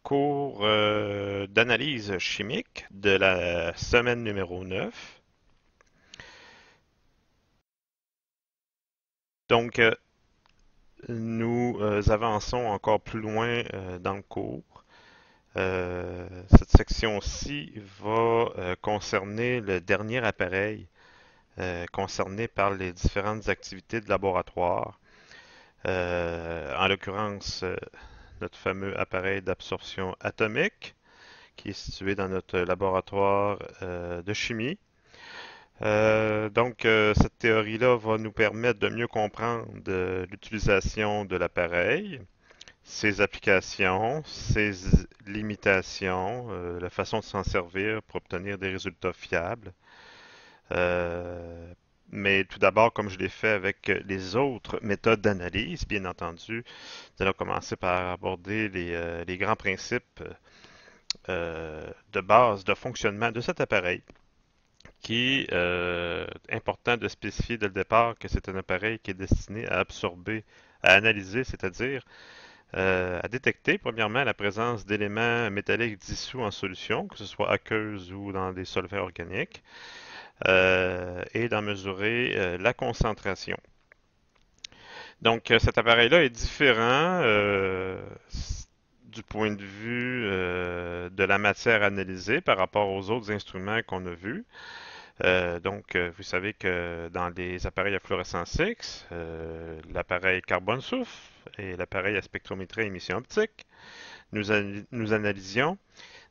cours d'analyse chimique de la semaine numéro 9. Donc, nous avançons encore plus loin dans le cours. Cette section-ci va concerner le dernier appareil concerné par les différentes activités de laboratoire. En l'occurrence, notre fameux appareil d'absorption atomique qui est situé dans notre laboratoire de chimie. Cette théorie-là va nous permettre de mieux comprendre l'utilisation de l'appareil, ses applications, ses limitations, la façon de s'en servir pour obtenir des résultats fiables. Euh, mais tout d'abord, comme je l'ai fait avec les autres méthodes d'analyse, bien entendu, nous allons commencer par aborder les grands principes de base de fonctionnement de cet appareil, qui est important de spécifier dès le départ que c'est un appareil qui est destiné à absorber, à analyser, c'est-à-dire à détecter, premièrement, la présence d'éléments métalliques dissous en solution, que ce soit aqueuse ou dans des solvants organiques, et d'en mesurer la concentration. Donc, cet appareil-là est différent du point de vue de la matière analysée par rapport aux autres instruments qu'on a vus. Vous savez que dans les appareils à fluorescence X, l'appareil carbone-soufre et l'appareil à spectrométrie à émission optique, nous analysions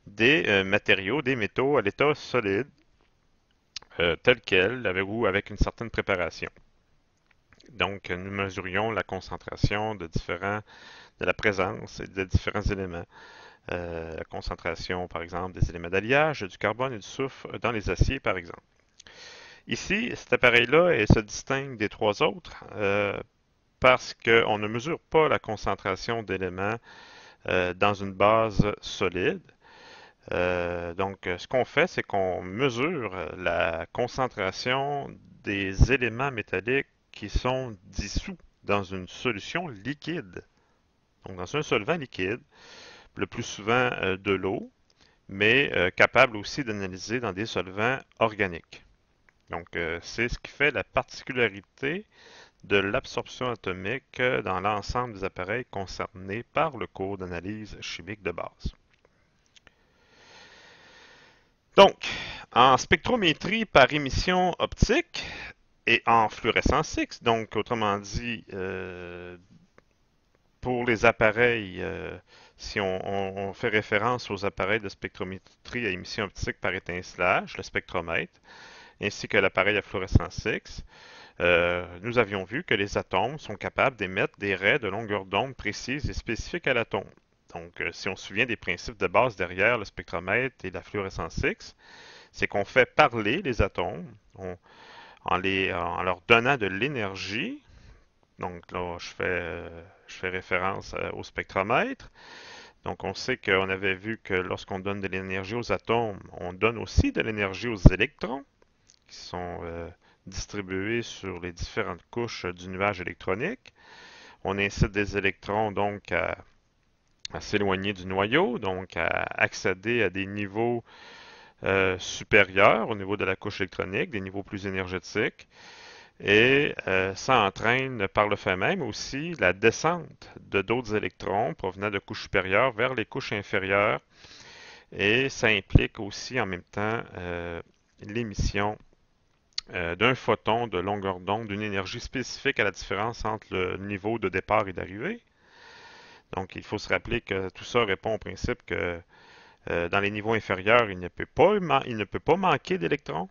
des matériaux, des métaux à l'état solide, tels quels, ou avec une certaine préparation. Donc, nous mesurions la concentration de la présence et de différents éléments. La concentration, par exemple, des éléments d'alliage, du carbone et du soufre dans les aciers, par exemple. Ici, cet appareil-là se distingue des trois autres parce qu'on ne mesure pas la concentration d'éléments dans une base solide. Ce qu'on fait, c'est qu'on mesure la concentration des éléments métalliques qui sont dissous dans une solution liquide. Donc, dans un solvant liquide, le plus souvent de l'eau, mais capable aussi d'analyser dans des solvants organiques. C'est ce qui fait la particularité de l'absorption atomique dans l'ensemble des appareils concernés par le cours d'analyse chimique de base. Donc, en spectrométrie par émission optique et en fluorescence X, donc autrement dit, pour les appareils, si on fait référence aux appareils de spectrométrie à émission optique par étincelage, le spectromètre, ainsi que l'appareil à fluorescence X, nous avions vu que les atomes sont capables d'émettre des raies de longueur d'onde précises et spécifiques à l'atome. Donc, si on se souvient des principes de base derrière le spectromètre et la fluorescence X, c'est qu'on fait parler les atomes en leur donnant de l'énergie. Donc là, je fais référence au spectromètre. Donc on sait qu'on avait vu que lorsqu'on donne de l'énergie aux atomes, on donne aussi de l'énergie aux électrons qui sont distribués sur les différentes couches du nuage électronique. On incite des électrons donc à s'éloigner du noyau, donc à accéder à des niveaux supérieurs au niveau de la couche électronique, des niveaux plus énergétiques. Et ça entraîne par le fait même aussi la descente de d'autres électrons provenant de couches supérieures vers les couches inférieures. Et ça implique aussi en même temps l'émission d'un photon de longueur d'onde d'une énergie spécifique à la différence entre le niveau de départ et d'arrivée. Donc il faut se rappeler que tout ça répond au principe que dans les niveaux inférieurs, il ne peut pas manquer d'électrons.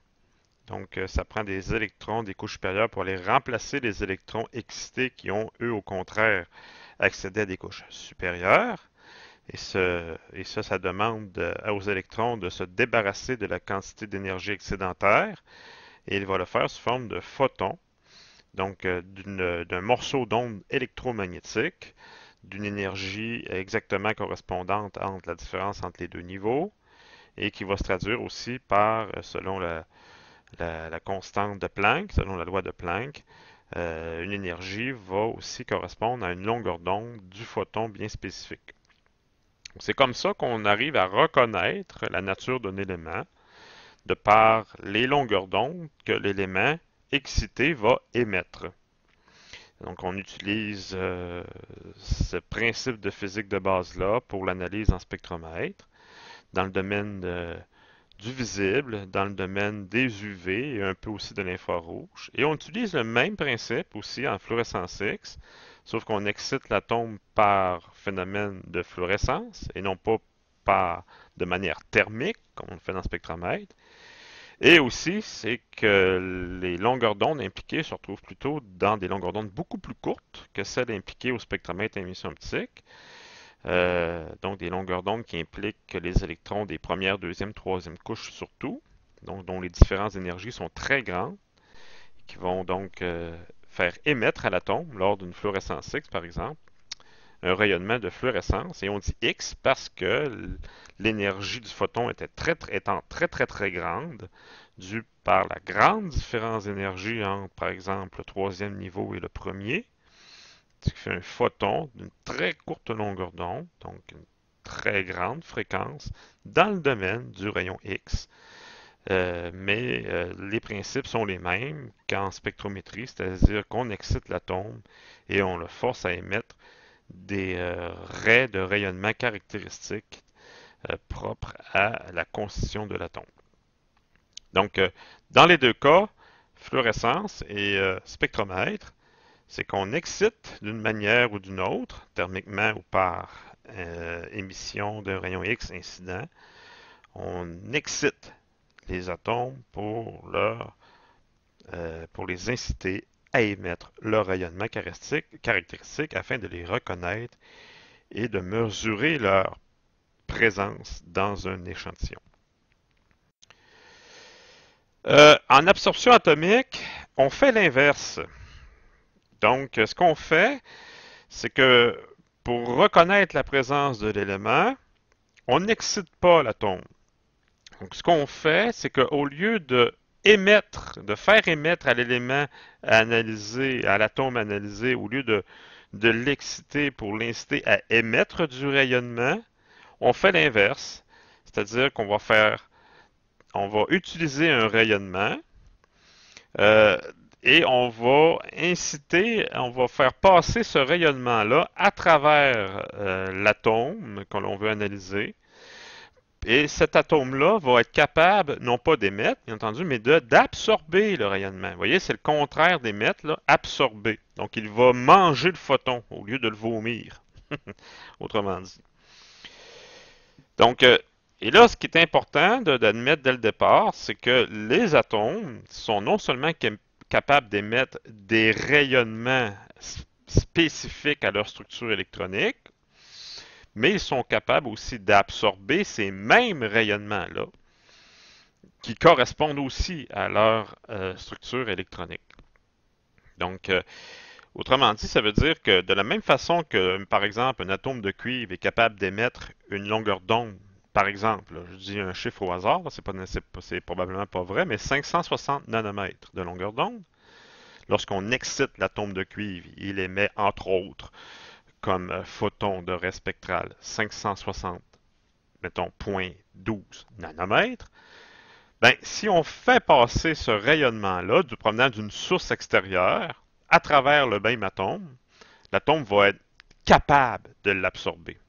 Donc, ça prend des électrons des couches supérieures pour aller remplacer les électrons excités qui ont, eux, au contraire, accédé à des couches supérieures. Ça demande aux électrons de se débarrasser de la quantité d'énergie excédentaire. Et il va le faire sous forme de photons, donc d'un morceau d'onde électromagnétique, d'une énergie exactement correspondante entre la différence entre les deux niveaux, et qui va se traduire aussi par, selon la constante de Planck, selon la loi de Planck, une énergie va aussi correspondre à une longueur d'onde du photon bien spécifique. C'est comme ça qu'on arrive à reconnaître la nature d'un élément de par les longueurs d'onde que l'élément excité va émettre. Donc, on utilise ce principe de physique de base-là pour l'analyse en spectromètre dans le domaine du visible, dans le domaine des UV et un peu aussi de l'infrarouge. Et on utilise le même principe aussi en fluorescence X, sauf qu'on excite l'atome par phénomène de fluorescence et non pas de manière thermique, comme on le fait dans le spectromètre. Et aussi, c'est que les longueurs d'onde impliquées se retrouvent plutôt dans des longueurs d'onde beaucoup plus courtes que celles impliquées au spectromètre à émission optique. Donc des longueurs d'onde qui impliquent que les électrons des premières, deuxième, troisième couches surtout, donc dont les différences d'énergie sont très grandes, qui vont donc faire émettre à l'atome, lors d'une fluorescence X par exemple, un rayonnement de fluorescence. Et on dit X parce que l'énergie du photon étant très grande, due par la grande différence d'énergie entre, par exemple, le troisième niveau et le premier, ce qui fait un photon d'une très courte longueur d'onde, donc une très grande fréquence, dans le domaine du rayon X. Mais les principes sont les mêmes qu'en spectrométrie, c'est-à-dire qu'on excite l'atome et on le force à émettre des raies de rayonnement caractéristiques propres à la constitution de l'atome. Donc, dans les deux cas, fluorescence et spectromètre, c'est qu'on excite d'une manière ou d'une autre, thermiquement ou par émission d'un rayon X incident, on excite les atomes pour les inciter à émettre leur rayonnement caractéristique afin de les reconnaître et de mesurer leur présence dans un échantillon. En absorption atomique, on fait l'inverse. Donc, ce qu'on fait, c'est que pour reconnaître la présence de l'élément, on n'excite pas l'atome. Donc, ce qu'on fait, c'est qu'au lieu de faire émettre à l'élément analysé, à l'atome analysé, au lieu de l'exciter pour l'inciter à émettre du rayonnement, on fait l'inverse. C'est-à-dire on va utiliser un rayonnement euh, et on va faire passer ce rayonnement-là à travers l'atome que l'on veut analyser. Et cet atome-là va être capable, non pas d'émettre, bien entendu, mais d'absorber le rayonnement. Vous voyez, c'est le contraire d'émettre, là, absorber. Donc, il va manger le photon au lieu de le vomir, autrement dit. Donc, et là, ce qui est important d'admettre dès le départ, c'est que les atomes sont non seulement capables d'émettre des rayonnements spécifiques à leur structure électronique, mais ils sont capables aussi d'absorber ces mêmes rayonnements-là qui correspondent aussi à leur structure électronique. Donc, autrement dit, ça veut dire que de la même façon que, par exemple, un atome de cuivre est capable d'émettre une longueur d'onde, par exemple, je dis un chiffre au hasard, c'est probablement pas vrai, mais 560 nanomètres de longueur d'onde, lorsqu'on excite l'atome de cuivre, il émet entre autres comme photon de raie spectrale 560, mettons 0.12 nanomètres. Ben, si on fait passer ce rayonnement-là provenant d'une source extérieure à travers le même atome, l'atome va être capable de l'absorber.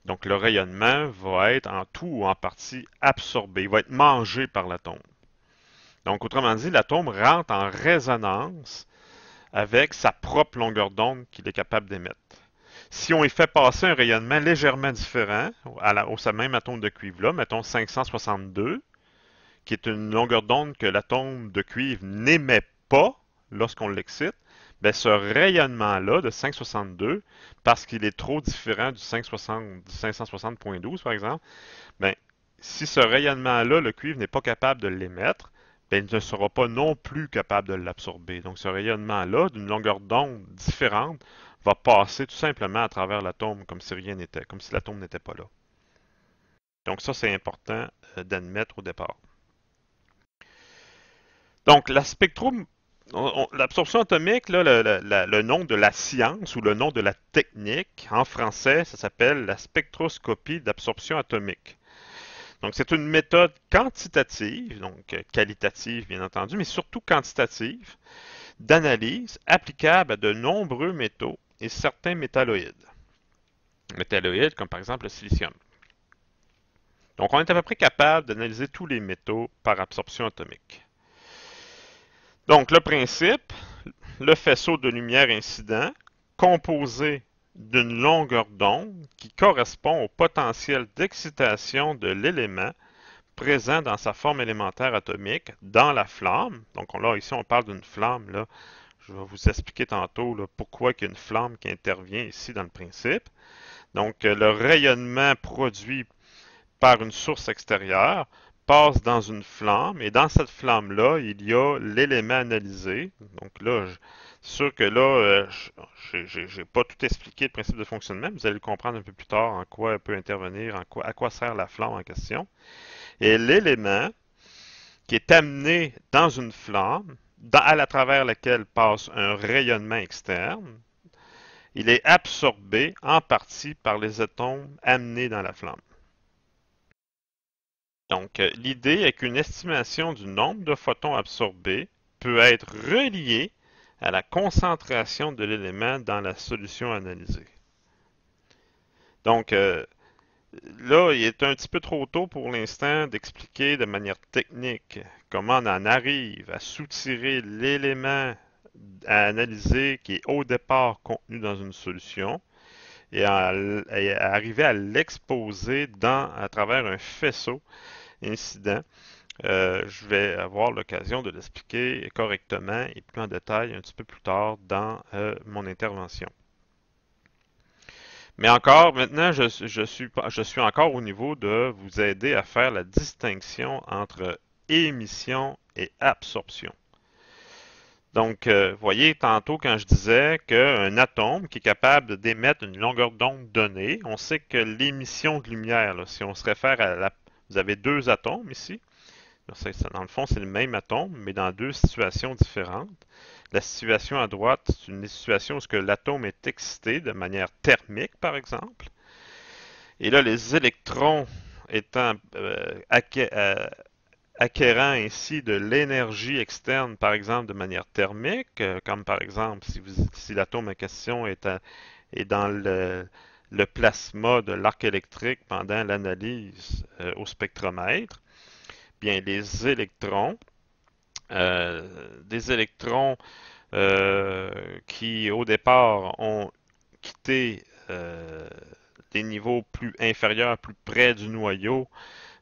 Donc le rayonnement va être en tout ou en partie absorbé, il va être mangé par l'atome. Donc autrement dit, l'atome rentre en résonance avec sa propre longueur d'onde qu'il est capable d'émettre. Si on y fait passer un rayonnement légèrement différent au même atome de cuivre-là, mettons 562, qui est une longueur d'onde que l'atome de cuivre n'émet pas lorsqu'on l'excite, ben ce rayonnement-là de 562, parce qu'il est trop différent du 560.12 par exemple, ben, si ce rayonnement-là, le cuivre n'est pas capable de l'émettre, ben, il ne sera pas non plus capable de l'absorber. Donc ce rayonnement-là, d'une longueur d'onde différente, va passer tout simplement à travers l'atome comme si rien n'était, comme si l'atome n'était pas là. Donc ça, c'est important d'admettre au départ. Donc, L'absorption atomique, là, le nom de la science ou le nom de la technique, en français, ça s'appelle la spectroscopie d'absorption atomique. Donc, c'est une méthode quantitative, donc qualitative bien entendu, mais surtout quantitative, d'analyse applicable à de nombreux métaux et certains métalloïdes. Métalloïdes comme par exemple le silicium. Donc, on est à peu près capable d'analyser tous les métaux par absorption atomique. Donc, le principe, le faisceau de lumière incident, composé d'une longueur d'onde qui correspond au potentiel d'excitation de l'élément présent dans sa forme élémentaire atomique dans la flamme. Donc là, ici, on parle d'une flamme. Là. Je vais vous expliquer tantôt là, pourquoi il y a une flamme qui intervient ici dans le principe. Donc, le rayonnement produit par une source extérieure passe dans une flamme et dans cette flamme-là, il y a l'élément analysé. Donc là, c'est sûr que là, j'ai pas tout expliqué le principe de fonctionnement, mais vous allez le comprendre un peu plus tard en quoi elle peut intervenir, à quoi sert la flamme en question. Et l'élément qui est amené dans une flamme, à travers laquelle passe un rayonnement externe, il est absorbé en partie par les atomes amenés dans la flamme. Donc, l'idée est qu'une estimation du nombre de photons absorbés peut être reliée à la concentration de l'élément dans la solution analysée. Donc, là, il est un petit peu trop tôt pour l'instant d'expliquer de manière technique comment on en arrive à soutirer l'élément à analyser qui est au départ contenu dans une solution et à arriver à l'exposer à travers un faisceau incident. Je vais avoir l'occasion de l'expliquer correctement et plus en détail un petit peu plus tard dans mon intervention. Mais encore, maintenant, je suis encore au niveau de vous aider à faire la distinction entre émission et absorption. Donc, voyez, tantôt quand je disais qu'un atome qui est capable d'émettre une longueur d'onde donnée, on sait que l'émission de lumière, là, si on se réfère à la... Vous avez deux atomes ici. Dans le fond, c'est le même atome, mais dans deux situations différentes. La situation à droite, c'est une situation où l'atome est excité de manière thermique, par exemple. Et là, les électrons étant acquérant ainsi de l'énergie externe, par exemple, de manière thermique, comme par exemple si l'atome en question est dans le plasma de l'arc électrique pendant l'analyse au spectromètre, bien des électrons qui au départ ont quitté des niveaux plus inférieurs, plus près du noyau,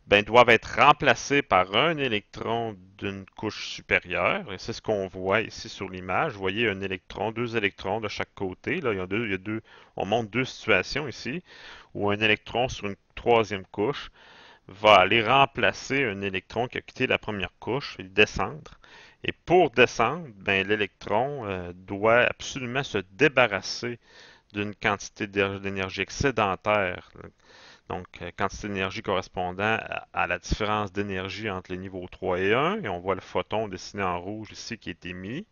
ben, doivent être remplacés par un électron d'une couche supérieure. Et c'est ce qu'on voit ici sur l'image. Vous voyez un électron, deux électrons de chaque côté. Là, il y a deux, on montre deux situations ici où un électron sur une troisième couche va aller remplacer un électron qui a quitté la première couche et descendre. Et pour descendre, ben, l'électron doit absolument se débarrasser d'une quantité d'énergie excédentaire. Donc, quantité d'énergie correspondant à la différence d'énergie entre les niveaux 3 et 1. Et on voit le photon dessiné en rouge ici qui est émis.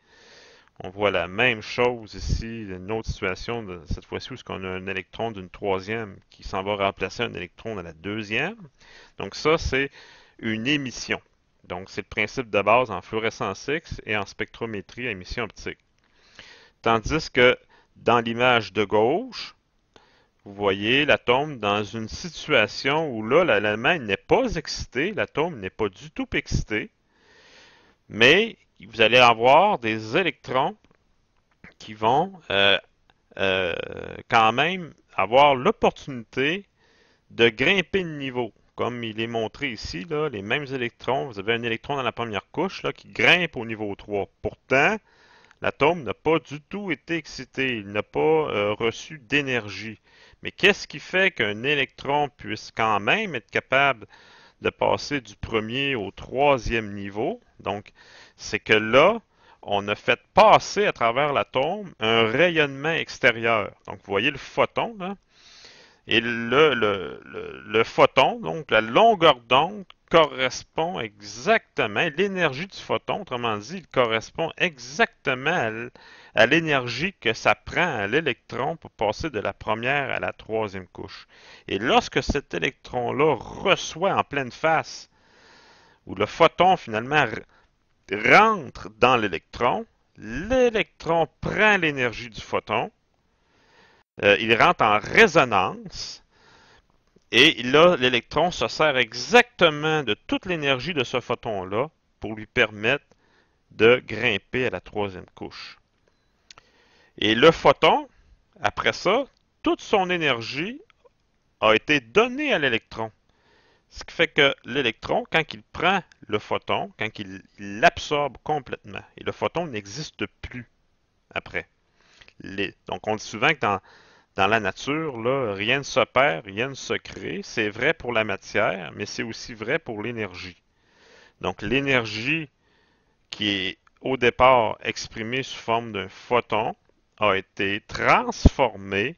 On voit la même chose ici, une autre situation, cette fois-ci où on a un électron d'une troisième qui s'en va remplacer un électron dans la deuxième. Donc ça, c'est une émission. Donc c'est le principe de base en fluorescence X et en spectrométrie à émission optique. Tandis que dans l'image de gauche, vous voyez l'atome dans une situation où là, l'élément n'est pas excité, l'atome n'est pas du tout excité, mais vous allez avoir des électrons qui vont quand même avoir l'opportunité de grimper de niveau. Comme il est montré ici, là, les mêmes électrons, vous avez un électron dans la première couche là, qui grimpe au niveau 3. Pourtant, l'atome n'a pas du tout été excité, il n'a pas reçu d'énergie. Mais qu'est-ce qui fait qu'un électron puisse quand même être capable de passer du premier au troisième niveau? Donc, c'est que là, on a fait passer à travers l'atome un rayonnement extérieur. Donc, vous voyez le photon, là, et le photon, donc la longueur d'onde correspond exactement, l'énergie du photon, autrement dit, il correspond exactement à l'énergie que ça prend à l'électron pour passer de la première à la troisième couche. Et lorsque cet électron-là reçoit en pleine face, où le photon finalement rentre dans l'électron prend l'énergie du photon, il rentre en résonance, et là, l'électron se sert exactement de toute l'énergie de ce photon-là pour lui permettre de grimper à la troisième couche. Et le photon, après ça, toute son énergie a été donnée à l'électron. Ce qui fait que l'électron, quand il prend le photon, quand il l'absorbe complètement, et le photon n'existe plus après. Donc on dit souvent que dans la nature, là, rien ne se perd, rien ne se crée. C'est vrai pour la matière, mais c'est aussi vrai pour l'énergie. Donc l'énergie qui est au départ exprimée sous forme d'un photon a été transformée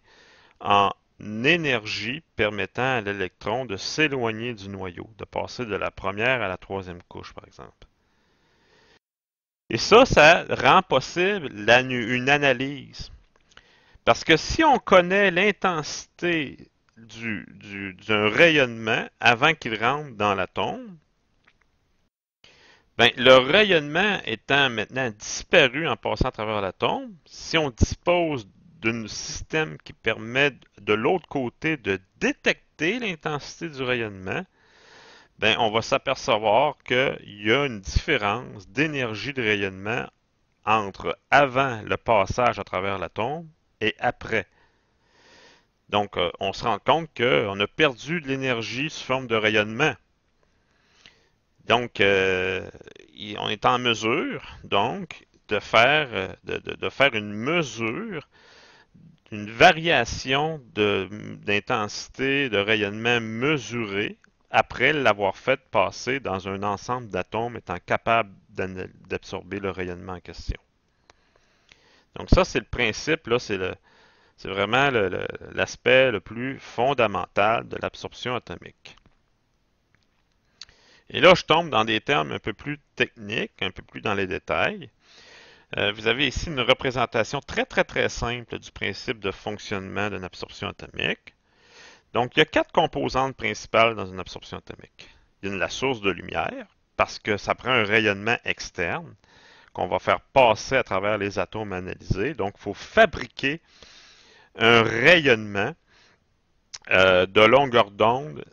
en énergie permettant à l'électron de s'éloigner du noyau, de passer de la première à la troisième couche, par exemple. Et ça rend possible une analyse. Parce que si on connaît l'intensité d'un rayonnement avant qu'il rentre dans l'atome, ben, le rayonnement étant maintenant disparu en passant à travers l'atome, si on dispose d'un système qui permet de l'autre côté de détecter l'intensité du rayonnement, ben, on va s'apercevoir qu'il y a une différence d'énergie de rayonnement entre avant le passage à travers l'atome et après. Donc, on se rend compte qu'on a perdu de l'énergie sous forme de rayonnement. Donc, on est en mesure, donc, de faire une mesure, une variation d'intensité de rayonnement mesurée après l'avoir fait passer dans un ensemble d'atomes étant capable d'absorber le rayonnement en question. Donc ça, c'est le principe, là, c'est vraiment l'aspect le plus fondamental de l'absorption atomique. Et là, je tombe dans des termes un peu plus techniques, un peu plus dans les détails. Vous avez ici une représentation très, très, très simple du principe de fonctionnement d'une absorption atomique. Donc, il y a quatre composantes principales dans une absorption atomique. Il y a la source de lumière, parce que ça prend un rayonnement externe qu'on va faire passer à travers les atomes analysés. Donc, il faut fabriquer un rayonnement de longueur d'onde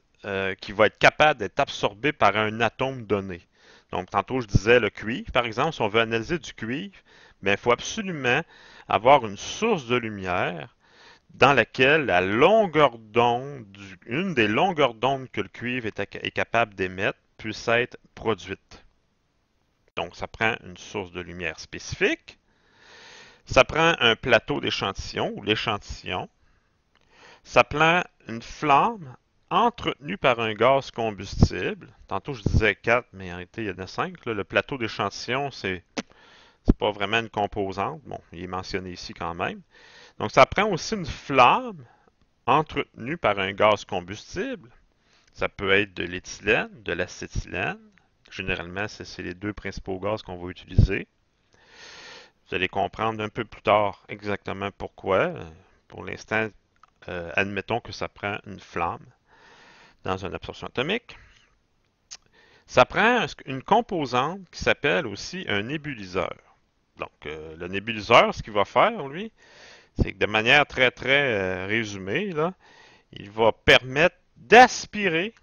qui va être capable d'être absorbé par un atome donné. Donc, tantôt, je disais le cuivre, par exemple, si on veut analyser du cuivre, il faut absolument avoir une source de lumière dans laquelle la longueur d'onde, une des longueurs d'onde que le cuivre est capable d'émettre, puisse être produite. Donc, ça prend une source de lumière spécifique. Ça prend un plateau d'échantillon ou l'échantillon. Ça prend une flamme entretenue par un gaz combustible. Tantôt, je disais 4, mais en réalité, il y en a 5. Là. Le plateau d'échantillon, c'est pas vraiment une composante. Bon, il est mentionné ici quand même. Donc, ça prend aussi une flamme entretenue par un gaz combustible. Ça peut être de l'éthylène, de l'acétylène. Généralement, c'est les deux principaux gaz qu'on va utiliser. Vous allez comprendre un peu plus tard exactement pourquoi. Pour l'instant, admettons que ça prend une flamme dans une absorption atomique. Ça prend une composante qui s'appelle aussi un nébuliseur. Donc, le nébuliseur, ce qu'il va faire, lui, c'est que de manière très, très résumée, là, il va permettre d'aspirer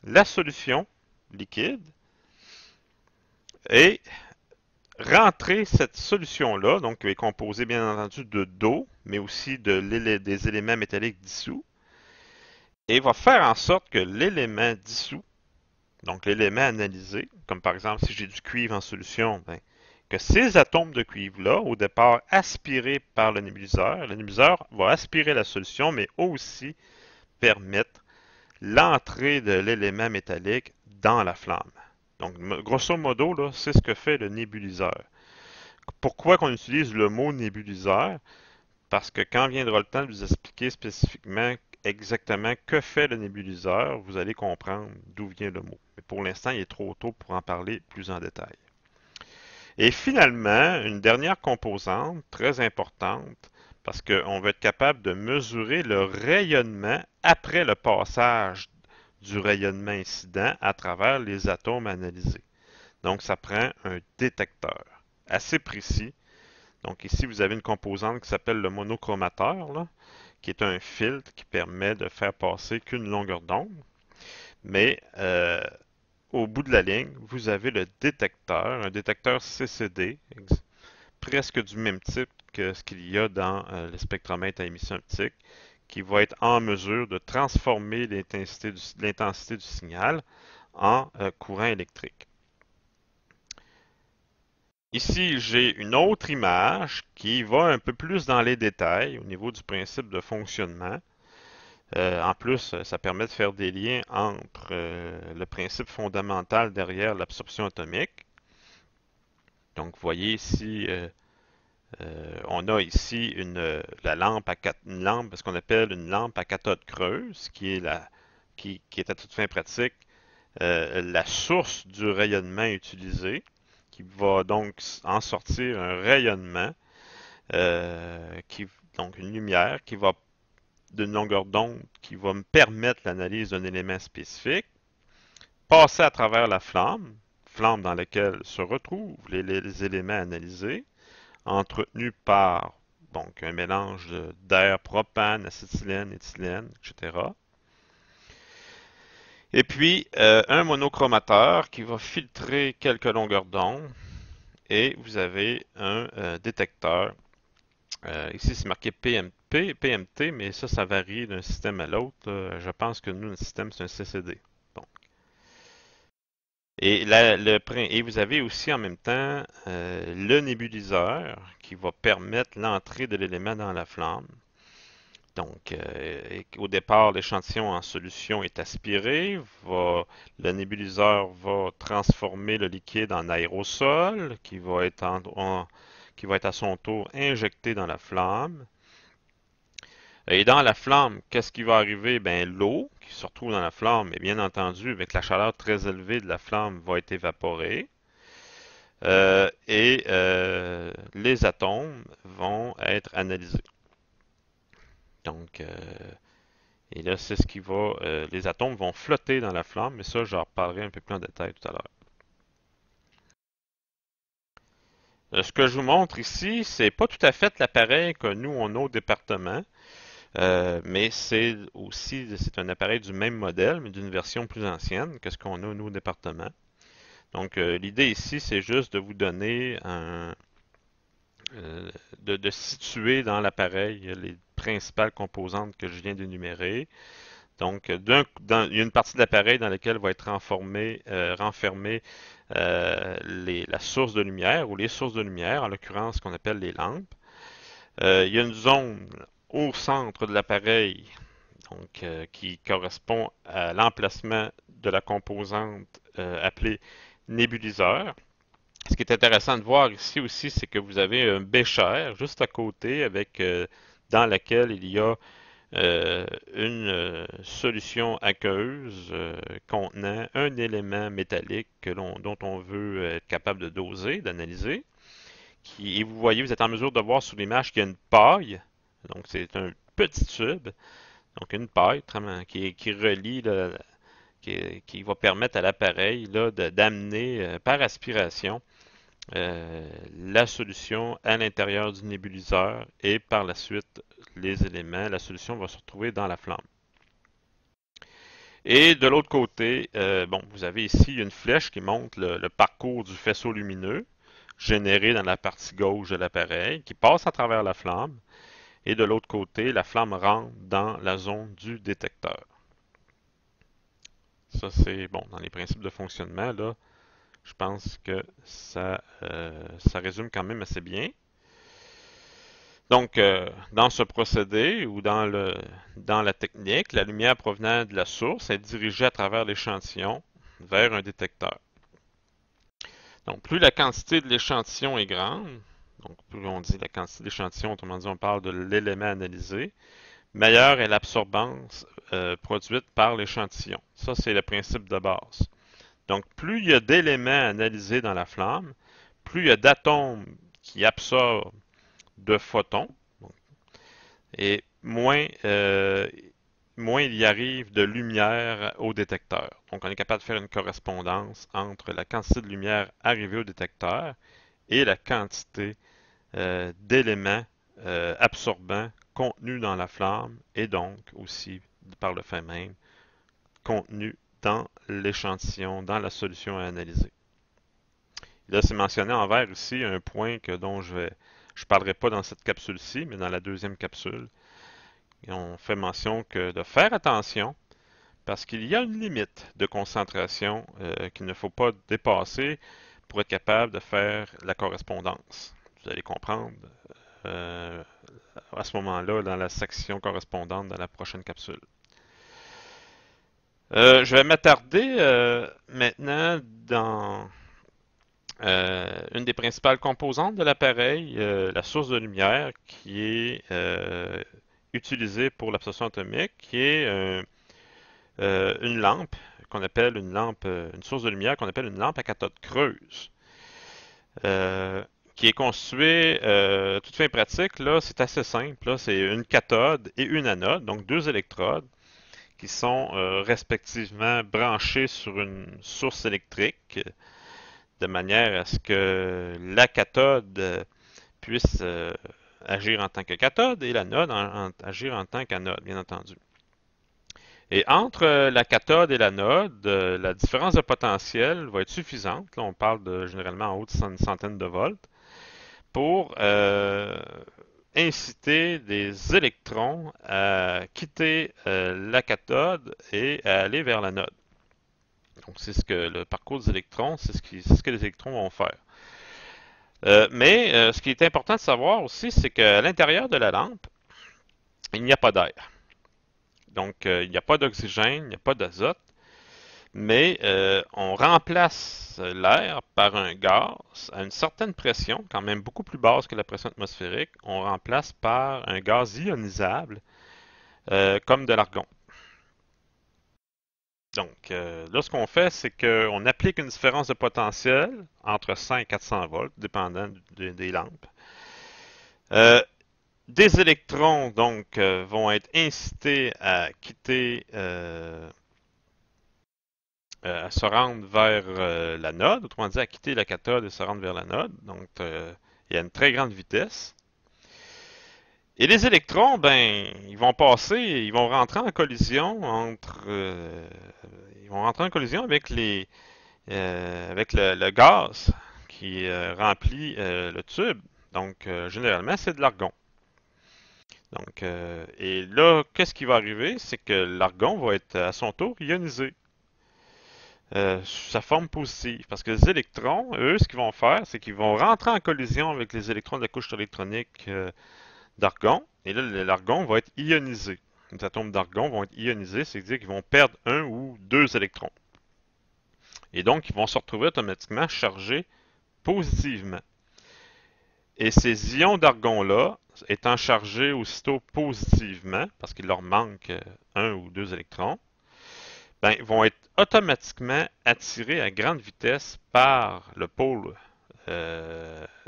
la solution liquide et rentrer cette solution-là, donc qui est composée bien entendu d'eau, mais aussi des éléments métalliques dissous, et va faire en sorte que l'élément dissous, donc l'élément analysé, comme par exemple si j'ai du cuivre en solution, que ces atomes de cuivre-là, au départ aspirés par le nébuliseur va aspirer la solution, mais aussi permettre l'entrée de l'élément métallique dans la flamme. Donc, grosso modo, là, c'est ce que fait le nébuliseur. Pourquoi qu'on utilise le mot nébuliseur? Parce que quand viendra le temps de vous expliquer spécifiquement exactement que fait le nébuliseur, vous allez comprendre d'où vient le mot. Mais pour l'instant, il est trop tôt pour en parler plus en détail. Et finalement, une dernière composante très importante, parce qu'on veut être capable de mesurer le rayonnement après le passage du rayonnement incident à travers les atomes analysés. Donc, ça prend un détecteur assez précis. Donc, ici, vous avez une composante qui s'appelle le monochromateur, là, qui est un filtre qui permet de faire passer qu'une longueur d'onde. Mais au bout de la ligne, vous avez le détecteur, un détecteur CCD, presque du même type que ce qu'il y a dans le spectromètre à émission optique, qui va être en mesure de transformer l'intensité du signal en courant électrique. Ici, j'ai une autre image qui va un peu plus dans les détails au niveau du principe de fonctionnement. En plus, ça permet de faire des liens entre le principe fondamental derrière l'absorption atomique. Donc, vous voyez ici, on a ici la lampe une lampe, ce qu'on appelle une lampe à cathode creuse, qui est à toute fin pratique la source du rayonnement utilisé, qui va donc en sortir un rayonnement, donc une lumière qui va d'une longueur d'onde qui va me permettre l'analyse d'un élément spécifique, passer à travers la flamme dans laquelle se retrouvent les éléments analysés, entretenus par donc un mélange d'air, propane, acétylène, éthylène, etc. Et puis un monochromateur qui va filtrer quelques longueurs d'onde et vous avez un détecteur. Ici, c'est marqué PMT, mais ça varie d'un système à l'autre. Je pense que nous, notre système, c'est un CCD. Bon. Et vous avez aussi en même temps le nébuliseur qui va permettre l'entrée de l'élément dans la flamme. Donc, au départ, l'échantillon en solution est aspiré. Le nébuliseur va transformer le liquide en aérosol qui va être à son tour injecté dans la flamme. Et dans la flamme, qu'est-ce qui va arriver? Ben, l'eau qui se retrouve dans la flamme, et bien entendu, avec la chaleur très élevée de la flamme, va être évaporée. Les atomes vont être analysés. Donc, et là, c'est ce qui va. Les atomes vont flotter dans la flamme, mais ça, j'en reparlerai un peu plus en détail tout à l'heure. Ce que je vous montre ici, c'est pas tout à fait l'appareil que nous on a au département, mais c'est un appareil du même modèle, mais d'une version plus ancienne que ce qu'on a nous au département. Donc l'idée ici, c'est juste de vous donner de situer dans l'appareil les principales composantes que je viens d'énumérer. Donc, il y a une partie de l'appareil dans laquelle va être renfermée la source de lumière ou les sources de lumière, en l'occurrence ce qu'on appelle les lampes. Il y a une zone au centre de l'appareil donc, qui correspond à l'emplacement de la composante appelée nébuliseur. Ce qui est intéressant de voir ici aussi, c'est que vous avez un bécher juste à côté dans laquelle il y a une solution aqueuse contenant un élément métallique dont on veut être capable de doser, d'analyser. Et vous voyez, vous êtes en mesure de voir sous l'image qu'il y a une paille. Donc c'est un petit tube, donc une paille qui relie, qui va permettre à l'appareil d'amener par aspiration la solution à l'intérieur du nébuliseur et par la suite les éléments, la solution va se retrouver dans la flamme. Et de l'autre côté, bon, vous avez ici une flèche qui montre le parcours du faisceau lumineux généré dans la partie gauche de l'appareil, qui passe à travers la flamme. Et de l'autre côté, la flamme rentre dans la zone du détecteur. Ça, c'est bon, dans les principes de fonctionnement, là, je pense que ça résume quand même assez bien. Donc, dans ce procédé ou dans la technique, la lumière provenant de la source est dirigée à travers l'échantillon vers un détecteur. Donc, plus la quantité de l'échantillon est grande, donc plus on dit la quantité d'échantillon, autrement dit, on parle de l'élément analysé, meilleure est l'absorbance produite par l'échantillon. Ça, c'est le principe de base. Donc, plus il y a d'éléments analysés dans la flamme, plus il y a d'atomes qui absorbent de photons, et moins il y arrive de lumière au détecteur. Donc, on est capable de faire une correspondance entre la quantité de lumière arrivée au détecteur et la quantité d'éléments absorbants contenus dans la flamme et donc aussi, par le fait même, contenus dans l'échantillon, dans la solution à analyser. Là, c'est mentionné en vert ici un point dont je parlerai pas dans cette capsule-ci, mais dans la deuxième capsule. Et on fait mention de faire attention parce qu'il y a une limite de concentration qu'il ne faut pas dépasser pour être capable de faire la correspondance. Vous allez comprendre à ce moment-là dans la section correspondante dans la prochaine capsule. Je vais m'attarder maintenant dans une des principales composantes de l'appareil, la source de lumière qui est utilisée pour l'absorption atomique, qui est une lampe qu'on appelle une source de lumière qu'on appelle une lampe à cathode creuse. Qui est constituée, toute fin pratique, là, c'est assez simple. Là, c'est une cathode et une anode, donc deux électrodes qui sont respectivement branchés sur une source électrique de manière à ce que la cathode puisse agir en tant que cathode et l'anode agir en tant qu'anode, bien entendu. Et entre la cathode et l'anode, la différence de potentiel va être suffisante. Là, on parle généralement en haut de une centaine de volts pour inciter des électrons à quitter la cathode et à aller vers l'anode. Donc, c'est ce que le parcours des électrons, c'est ce que les électrons vont faire. Mais ce qui est important de savoir aussi, c'est qu'à l'intérieur de la lampe, il n'y a pas d'air. Donc, il n'y a pas d'oxygène, il n'y a pas d'azote, mais on remplace l'air par un gaz à une certaine pression, quand même beaucoup plus basse que la pression atmosphérique. On remplace par un gaz ionisable, comme de l'argon. Donc, là, ce qu'on fait, c'est qu'on applique une différence de potentiel entre 100 et 400 volts, dépendant des lampes. Des électrons, donc, vont être incités à quitter, à se rendre vers l'anode, autrement dit, à quitter la cathode et se rendre vers l'anode. Donc, il y a une très grande vitesse. Et les électrons, ben, ils vont rentrer en collision ils vont rentrer en collision avec avec le gaz qui remplit le tube. Donc, généralement, c'est de l'argon. Donc, et là, qu'est-ce qui va arriver? C'est que l'argon va être à son tour ionisé. Sous sa forme positive. Parce que les électrons, eux, ce qu'ils vont faire, c'est qu'ils vont rentrer en collision avec les électrons de la couche électronique d'argon. Et là, l'argon va être ionisé. Les atomes d'argon vont être ionisés, c'est-à-dire qu'ils vont perdre un ou deux électrons. Et donc, ils vont se retrouver automatiquement chargés positivement. Et ces ions d'argon-là, étant chargés aussitôt positivement, parce qu'il leur manque un ou deux électrons, ben, vont être automatiquement attirés à grande vitesse par le pôle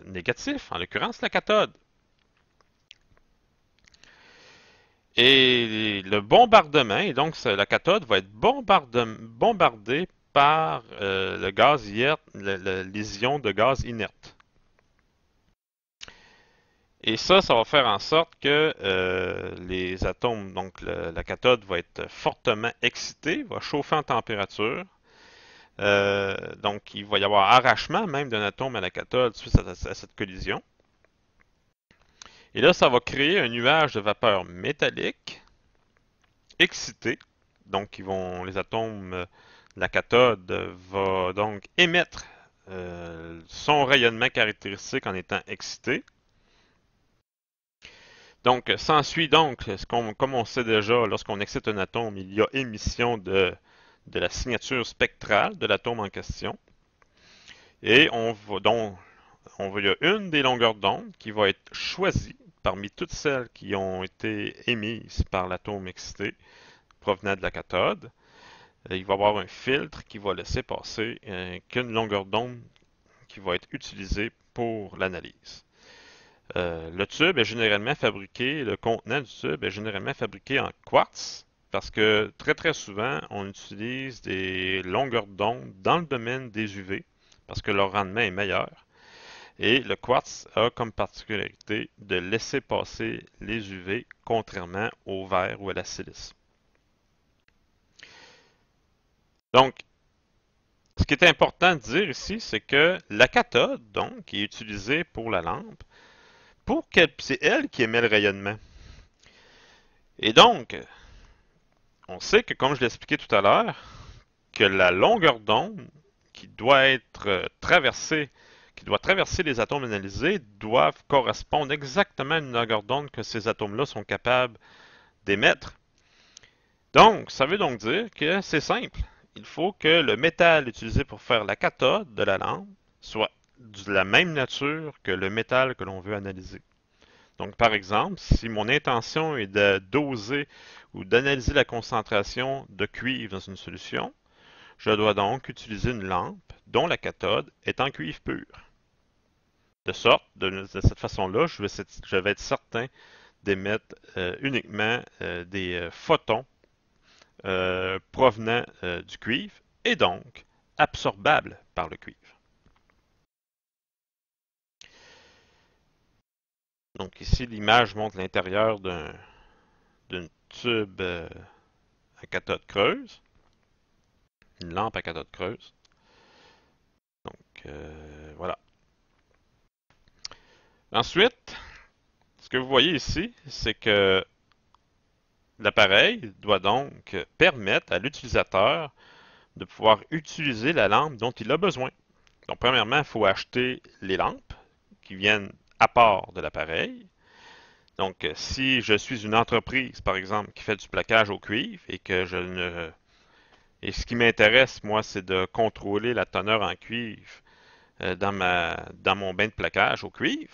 négatif, en l'occurrence la cathode. Et le bombardement, et donc la cathode va être bombardée par le gaz inerte, les ions de gaz inerte. Et ça va faire en sorte que les atomes, donc la cathode va être fortement excitée, va chauffer en température. Donc il va y avoir arrachement même d'un atome à la cathode suite à cette collision. Et là, ça va créer un nuage de vapeur métallique excité. Donc les atomes de la cathode va donc émettre son rayonnement caractéristique en étant excité. Donc, s'ensuit donc, comme on sait déjà, lorsqu'on excite un atome, il y a émission de la signature spectrale de l'atome en question. Et il y a une des longueurs d'onde qui va être choisie parmi toutes celles qui ont été émises par l'atome excité provenant de la cathode, il va y avoir un filtre qui va laisser passer qu'une longueur d'onde qui va être utilisée pour l'analyse. Le tube est généralement fabriqué, le contenant du tube est généralement fabriqué en quartz parce que très souvent on utilise des longueurs d'onde dans le domaine des UV parce que leur rendement est meilleur. Et le quartz a comme particularité de laisser passer les UV contrairement au verre ou à la silice. Donc, ce qui est important de dire ici, c'est que la cathode, donc, qui est utilisée pour la lampe, c'est elle qui émet le rayonnement. Et donc, on sait que, comme je l'ai expliqué tout à l'heure, que la longueur d'onde qui doit être traversée, qui doit traverser les atomes analysés, doivent correspondre exactement à une longueur d'onde que ces atomes-là sont capables d'émettre. Donc, ça veut donc dire que c'est simple. Il faut que le métal utilisé pour faire la cathode de la lampe soit de la même nature que le métal que l'on veut analyser. Donc, par exemple, si mon intention est de doser ou d'analyser la concentration de cuivre dans une solution, je dois donc utiliser une lampe dont la cathode est en cuivre pur. De sorte, de cette façon-là, je vais être certain d'émettre uniquement des photons provenant du cuivre et donc absorbables par le cuivre. Donc ici, l'image montre l'intérieur d'une tube à cathode creuse, une lampe à cathode creuse. Donc voilà. Ensuite, ce que vous voyez ici, c'est que l'appareil doit donc permettre à l'utilisateur de pouvoir utiliser la lampe dont il a besoin. Donc, premièrement, il faut acheter les lampes qui viennent à part de l'appareil. Donc, si je suis une entreprise, par exemple, qui fait du plaquage au cuivre et que je ne... Et ce qui m'intéresse, moi, c'est de contrôler la teneur en cuivre dans mon bain de plaquage au cuivre,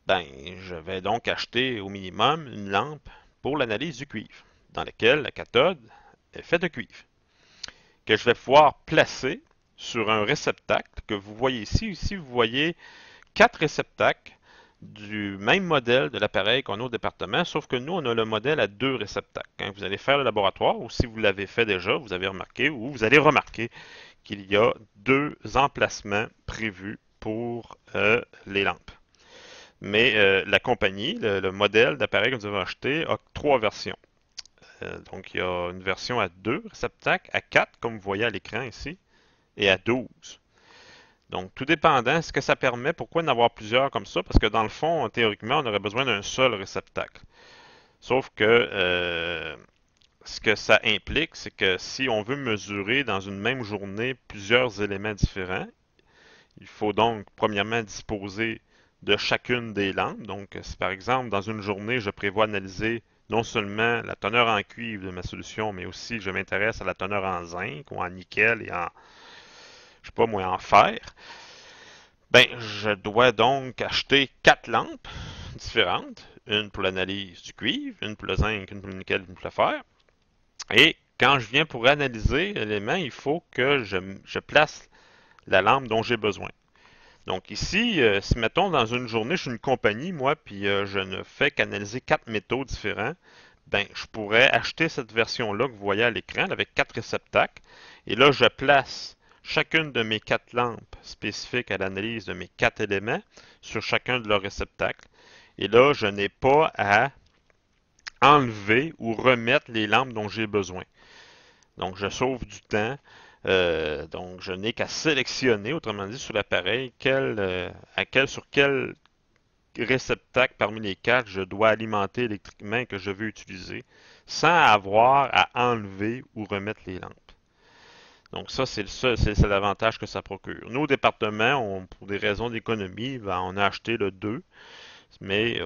ben, je vais donc acheter au minimum une lampe pour l'analyse du cuivre, dans laquelle la cathode est faite de cuivre, que je vais pouvoir placer sur un réceptacle que vous voyez ici. Ici, vous voyez 4 réceptacles du même modèle de l'appareil qu'on a au département, sauf que nous, on a le modèle à 2 réceptacles. Quand vous allez faire le laboratoire, ou si vous l'avez fait déjà, vous avez remarqué, ou vous allez remarquer qu'il y a 2 emplacements prévus pour les lampes. Mais la compagnie, le modèle d'appareil que nous avons acheté, a 3 versions. Donc, il y a une version à 2 réceptacles, à 4, comme vous voyez à l'écran ici, et à 12. Donc, tout dépendant, ce que ça permet, pourquoi en avoir plusieurs comme ça? Parce que dans le fond, théoriquement, on aurait besoin d'un seul réceptacle. Sauf que ce que ça implique, c'est que si on veut mesurer dans une même journée plusieurs éléments différents, il faut donc premièrement disposer de chacune des lampes. Donc, si par exemple, dans une journée, je prévois analyser non seulement la teneur en cuivre de ma solution, mais aussi je m'intéresse à la teneur en zinc ou en nickel et en, je sais pas moi, en fer, ben, je dois donc acheter 4 lampes différentes, une pour l'analyse du cuivre, une pour le zinc, une pour le nickel, une pour le fer. Et quand je viens pour analyser l'élément, il faut que je place la lampe dont j'ai besoin. Donc ici, si mettons dans une journée, je suis une compagnie, moi, puis je ne fais qu'analyser 4 métaux différents, ben je pourrais acheter cette version-là que vous voyez à l'écran avec 4 réceptacles. Et là, je place chacune de mes 4 lampes spécifiques à l'analyse de mes 4 éléments sur chacun de leurs réceptacles. Et là, je n'ai pas à enlever ou remettre les lampes dont j'ai besoin. Donc, je sauve du temps. Donc, je n'ai qu'à sélectionner, autrement dit, sur l'appareil, sur quel réceptacle parmi les 4 je dois alimenter électriquement et que je veux utiliser, sans avoir à enlever ou remettre les lampes. Donc, ça, c'est l'avantage que ça procure. Nous, au département, pour des raisons d'économie, ben, on a acheté le 2. Mais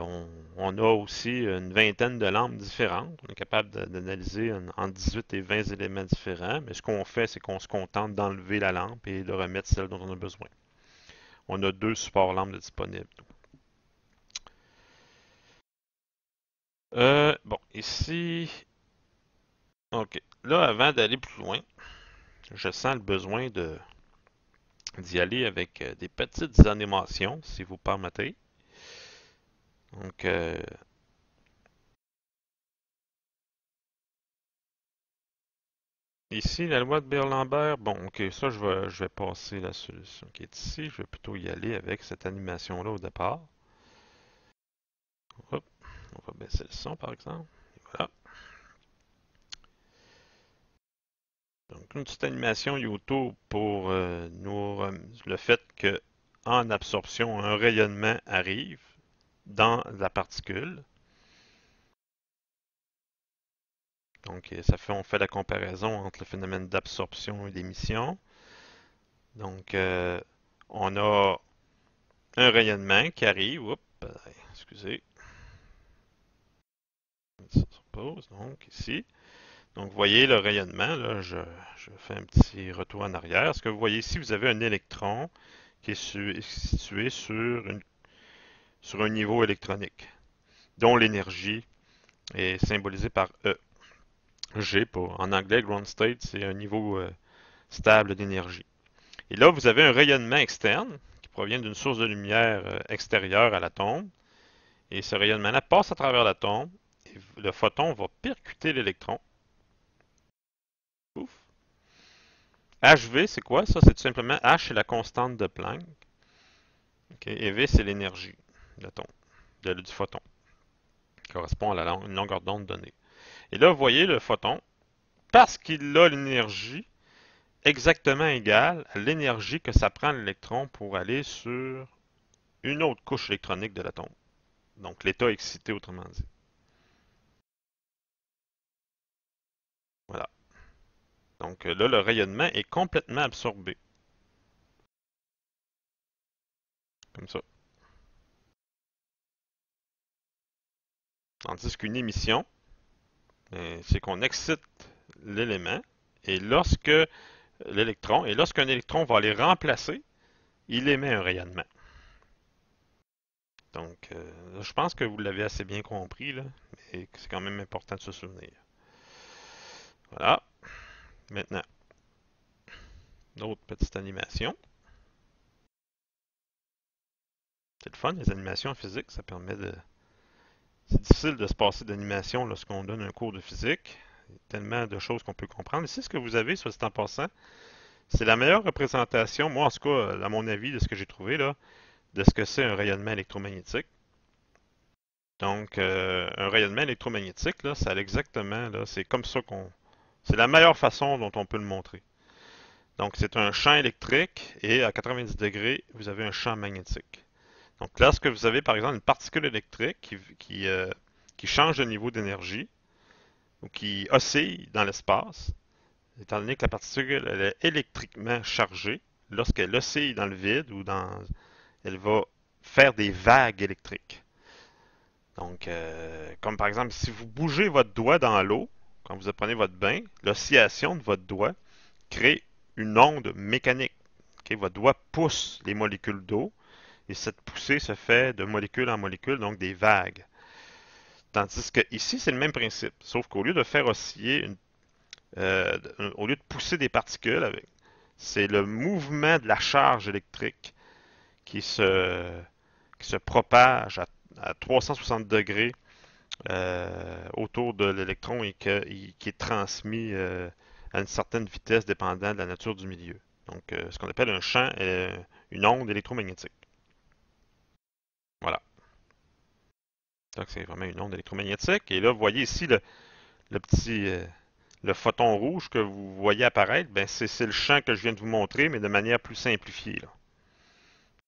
on a aussi une vingtaine de lampes différentes. On est capable d'analyser entre 18 et 20 éléments différents. Mais ce qu'on fait, c'est qu'on se contente d'enlever la lampe et de remettre celle dont on a besoin. On a 2 supports lampes disponibles. Bon, ici, ok. Là, avant d'aller plus loin, je sens le besoin de d'y aller avec des petites animations, si vous permettez. Donc, ici, la loi de Beer-Lambert, bon, ok, ça, je vais passer la solution qui est ici. Je vais plutôt y aller avec cette animation-là au départ. Hop, on va baisser le son, par exemple. Et voilà. Donc, une petite animation YouTube pour le fait que en absorption, un rayonnement arrive dans la particule. Donc, on fait la comparaison entre le phénomène d'absorption et d'émission. Donc, on a un rayonnement qui arrive. Oups, excusez. Ça se repose, donc ici. Donc, vous voyez le rayonnement. Là, je fais un petit retour en arrière. Ce que vous voyez ici, vous avez un électron qui est situé sur un niveau électronique, dont l'énergie est symbolisée par E. G, en anglais, ground state, c'est un niveau stable d'énergie. Et là, vous avez un rayonnement externe qui provient d'une source de lumière extérieure à l'atome. Et ce rayonnement-là passe à travers l'atome. Et le photon va percuter l'électron. Ouf. HV, c'est quoi ça? C'est tout simplement H, c'est la constante de Planck. Okay. Et V, c'est l'énergie de l'atome, du photon, qui correspond à une longueur d'onde donnée. Et là, vous voyez le photon, parce qu'il a l'énergie exactement égale à l'énergie que ça prend l'électron pour aller sur une autre couche électronique de l'atome. Donc l'état excité, autrement dit. Voilà. Donc là, le rayonnement est complètement absorbé. Comme ça. Tandis qu'une émission, c'est qu'on excite l'élément et lorsqu'un électron va aller remplacer, il émet un rayonnement. Donc, je pense que vous l'avez assez bien compris, là, mais c'est quand même important de se souvenir. Voilà. Maintenant, une autre petite animation. C'est le fun, les animations en physique, ça permet de... C'est difficile de se passer d'animation lorsqu'on donne un cours de physique. Il y a tellement de choses qu'on peut comprendre. Ici, ce que vous avez, soit dit en passant, c'est la meilleure représentation, moi en tout cas, à mon avis, de ce que j'ai trouvé, là, de ce que c'est un rayonnement électromagnétique. Donc, un rayonnement électromagnétique, là, ça a exactement, là, c'est comme ça qu'on... C'est la meilleure façon dont on peut le montrer. Donc, c'est un champ électrique et à 90 degrés, vous avez un champ magnétique. Donc, lorsque vous avez, par exemple, une particule électrique qui change de niveau d'énergie ou qui oscille dans l'espace, étant donné que la particule elle est électriquement chargée, lorsqu'elle oscille dans le vide elle va faire des vagues électriques. Donc, comme par exemple, si vous bougez votre doigt dans l'eau, quand vous prenez votre bain, l'oscillation de votre doigt crée une onde mécanique. Okay? Votre doigt pousse les molécules d'eau et cette poussée se fait de molécule en molécule, donc des vagues. Tandis que ici, c'est le même principe, sauf qu'au lieu de faire osciller, au lieu de pousser des particules, c'est le mouvement de la charge électrique qui se, qui se propage à 360 degrés autour de l'électron et qui est transmis à une certaine vitesse dépendant de la nature du milieu. Donc, ce qu'on appelle un champ, une onde électromagnétique. Voilà. Donc, c'est vraiment une onde électromagnétique. Et là, vous voyez ici le petit le photon rouge que vous voyez apparaître. Ben, c'est le champ que je viens de vous montrer, mais de manière plus simplifiée. Là.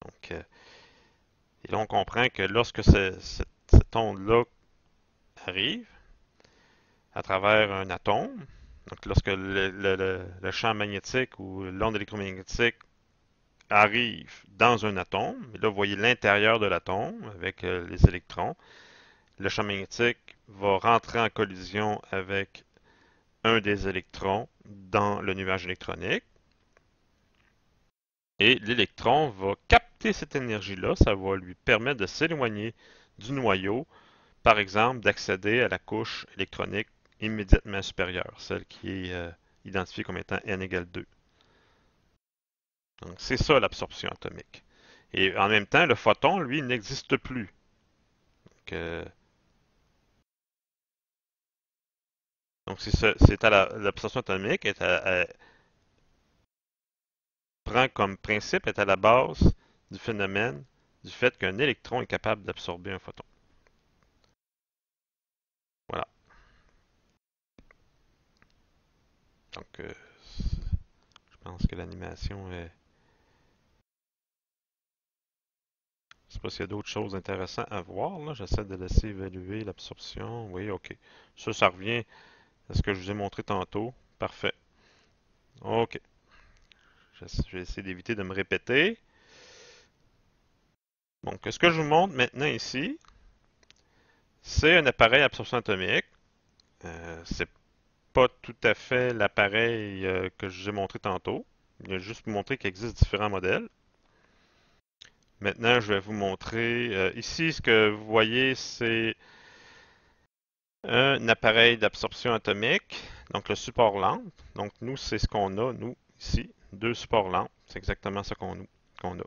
Donc, et là, on comprend que lorsque cette onde-là arrive à travers un atome, donc lorsque le champ magnétique ou l'onde électromagnétique arrive dans un atome, et là, vous voyez l'intérieur de l'atome avec les électrons, le champ magnétique va rentrer en collision avec un des électrons dans le nuage électronique. Et l'électron va capter cette énergie-là, ça va lui permettre de s'éloigner du noyau, par exemple, d'accéder à la couche électronique immédiatement supérieure, celle qui est identifiée comme étant n égale 2. Donc, c'est ça l'absorption atomique. Et en même temps, le photon, lui, n'existe plus. Donc, c'est à l'absorption atomique prend comme principe, est à la base du phénomène du fait qu'un électron est capable d'absorber un photon. Voilà. Donc, je pense que l'animation est... Je ne sais pas s'il y a d'autres choses intéressantes à voir, là. J'essaie de laisser évaluer l'absorption. Oui, OK. Ça revient à ce que je vous ai montré tantôt. Parfait. OK. Je vais essayer d'éviter de me répéter. Donc, ce que je vous montre maintenant ici, c'est un appareil à absorption atomique. C'est pas tout à fait l'appareil que je vous ai montré tantôt. Il a juste montré qu'il existe différents modèles. Maintenant, je vais vous montrer ici ce que vous voyez, c'est un appareil d'absorption atomique, donc le support lampe. Donc nous, c'est ce qu'on a, nous, ici, deux supports lampes. C'est exactement ce qu'on a.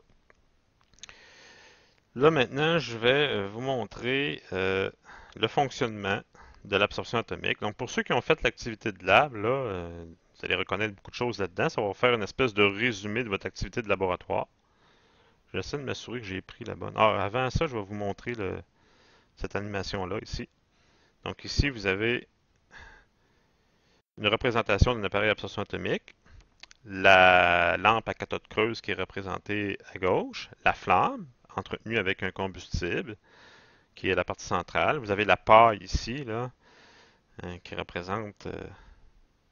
Là, maintenant, je vais vous montrer le fonctionnement de l'absorption atomique. Donc, pour ceux qui ont fait l'activité de lab, là, vous allez reconnaître beaucoup de choses là-dedans. Ça va vous faire une espèce de résumé de votre activité de laboratoire. J'essaie de m'assurer que j'ai pris la bonne. Ah, avant ça, je vais vous montrer cette animation-là ici. Donc ici, vous avez une représentation d'un appareil d'absorption atomique, la lampe à cathode creuse qui est représentée à gauche, la flamme entretenue avec un combustible qui est la partie centrale. Vous avez la paille ici, là, qui représente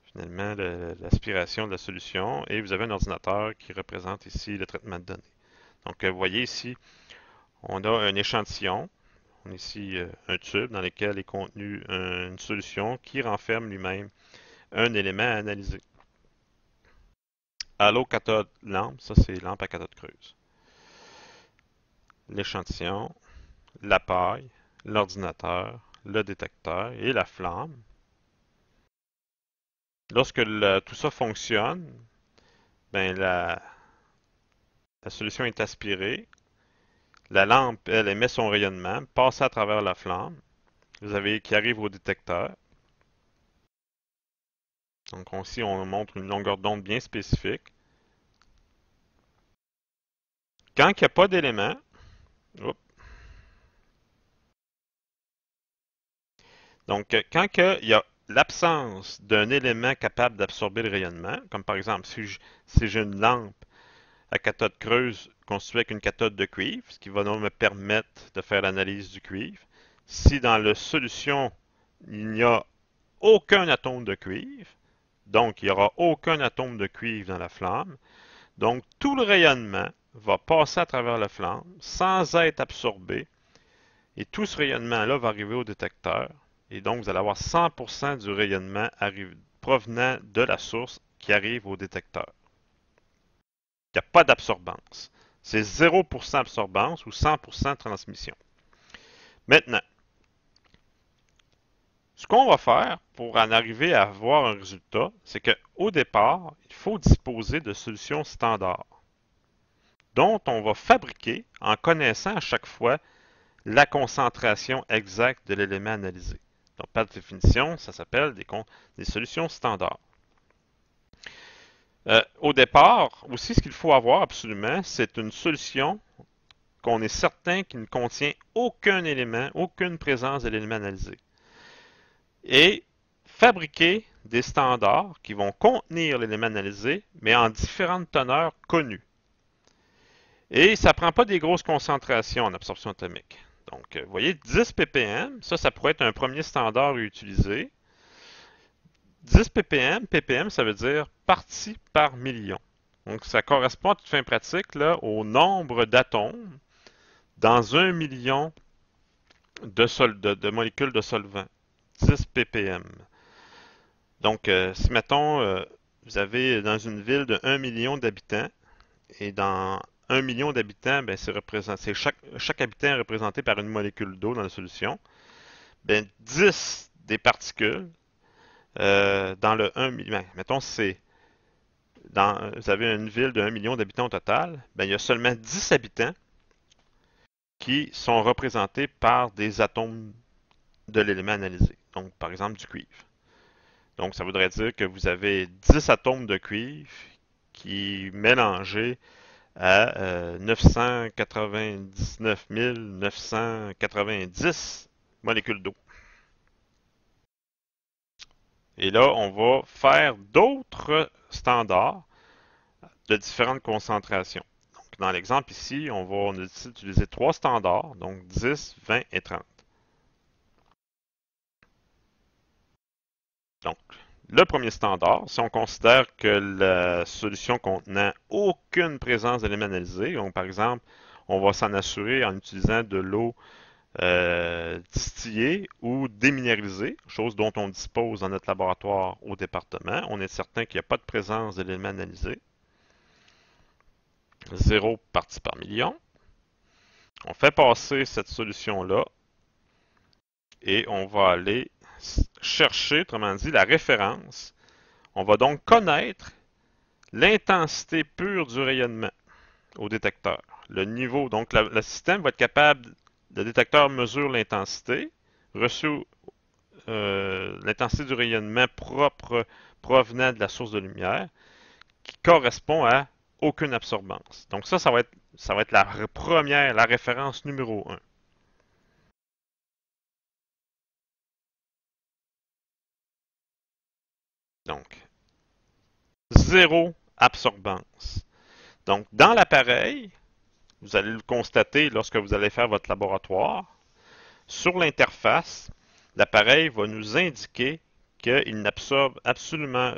finalement l'aspiration de la solution, et vous avez un ordinateur qui représente ici le traitement de données. Donc, vous voyez ici, on a un échantillon, on a ici un tube dans lequel est contenue une solution qui renferme lui-même un élément à analyser. Halo cathode lampe, ça c'est lampe à cathode creuse. L'échantillon, la paille, l'ordinateur, le détecteur et la flamme. Lorsque tout ça fonctionne, ben la solution est aspirée. La lampe, elle, émet son rayonnement, passe à travers la flamme. Vous avez qui arrive au détecteur. Donc ici, on montre une longueur d'onde bien spécifique. Quand il n'y a pas d'élément, donc quand il y a l'absence d'un élément capable d'absorber le rayonnement, comme par exemple si j'ai une lampe à cathode creuse constituée avec une cathode de cuivre, ce qui va donc me permettre de faire l'analyse du cuivre. Si dans la solution, il n'y a aucun atome de cuivre, donc il n'y aura aucun atome de cuivre dans la flamme, donc tout le rayonnement va passer à travers la flamme sans être absorbé, et tout ce rayonnement-là va arriver au détecteur, et donc vous allez avoir 100% du rayonnement provenant de la source qui arrive au détecteur. Il n'y a pas d'absorbance. C'est 0% absorbance ou 100% transmission. Maintenant, ce qu'on va faire pour en arriver à avoir un résultat, c'est qu'au départ, il faut disposer de solutions standards dont on va fabriquer en connaissant à chaque fois la concentration exacte de l'élément analysé. Donc, par définition, ça s'appelle des solutions standards. Au départ, aussi, ce qu'il faut avoir absolument, c'est une solution qu'on est certain qu'il ne contient aucun élément, aucune présence de l'élément analysé. Et fabriquer des standards qui vont contenir l'élément analysé, mais en différentes teneurs connues. Et ça ne prend pas des grosses concentrations en absorption atomique. Donc, vous voyez, 10 ppm, ça pourrait être un premier standard à utiliser. 10 ppm, ça veut dire partie par million. Donc, ça correspond à toute fin pratique là, au nombre d'atomes dans 1 million de molécules de solvant. 10 ppm. Donc, si mettons, vous avez dans une ville de 1 million d'habitants, et dans 1 million d'habitants, ben, chaque habitant est représenté par une molécule d'eau dans la solution. ben, 10 des particules dans le 1 million. Mettons, vous avez une ville de 1 million d'habitants au total, ben, il y a seulement 10 habitants qui sont représentés par des atomes de l'élément analysé. Donc, par exemple, du cuivre. Donc, ça voudrait dire que vous avez 10 atomes de cuivre qui mélangés à 999 990 molécules d'eau. Et là, on va faire d'autres standards de différentes concentrations. Donc, dans l'exemple ici, on a décidé d'utiliser trois standards, donc 10, 20 et 30. Donc, le premier standard, si on considère que la solution contenant aucune présence d'éléments analysés, donc par exemple, on va s'en assurer en utilisant de l'eau distillée ou déminéralisée, chose dont on dispose dans notre laboratoire au département. On est certain qu'il n'y a pas de présence d'éléments analysés. 0 parties par million. On fait passer cette solution-là et on va aller chercher, autrement dit, la référence. On va donc connaître l'intensité pure du rayonnement au détecteur. Le niveau, donc le système va être capable, le détecteur mesure l'intensité reçue, l'intensité du rayonnement propre provenant de la source de lumière qui correspond à aucune absorbance. Donc ça va être la première, la référence numéro 1. Donc, zéro absorbance. Donc, dans l'appareil, vous allez le constater lorsque vous allez faire votre laboratoire, sur l'interface, l'appareil va nous indiquer qu'il n'absorbe absolument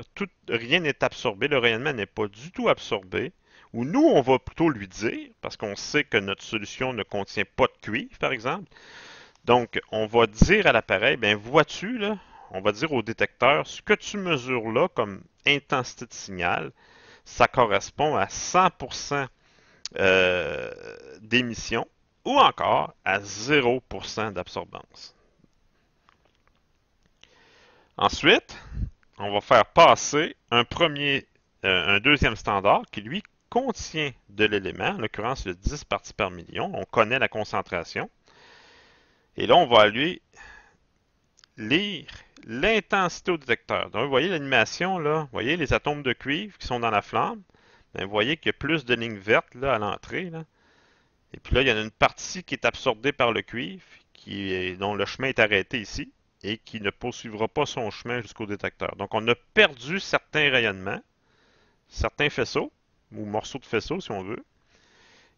rien n'est absorbé, le rayonnement n'est pas du tout absorbé, ou nous, on va plutôt lui dire, parce qu'on sait que notre solution ne contient pas de cuivre, par exemple. Donc, on va dire à l'appareil, ben vois-tu, là, on va dire au détecteur, ce que tu mesures là comme intensité de signal, ça correspond à 100% d'émission ou encore à 0% d'absorbance. Ensuite, on va faire passer un deuxième standard qui, lui, contient de l'élément, en l'occurrence le 10 parties par million. On connaît la concentration. Et là, on va lui lire l'intensité au détecteur. Donc, vous voyez l'animation, là, vous voyez les atomes de cuivre qui sont dans la flamme. Bien, vous voyez qu'il y a plus de lignes vertes là, à l'entrée. Là. Et puis là, il y en a une partie qui est absorbée par le cuivre, dont le chemin est arrêté ici, et qui ne poursuivra pas son chemin jusqu'au détecteur. Donc, on a perdu certains rayonnements, certains faisceaux, ou morceaux de faisceaux si on veut.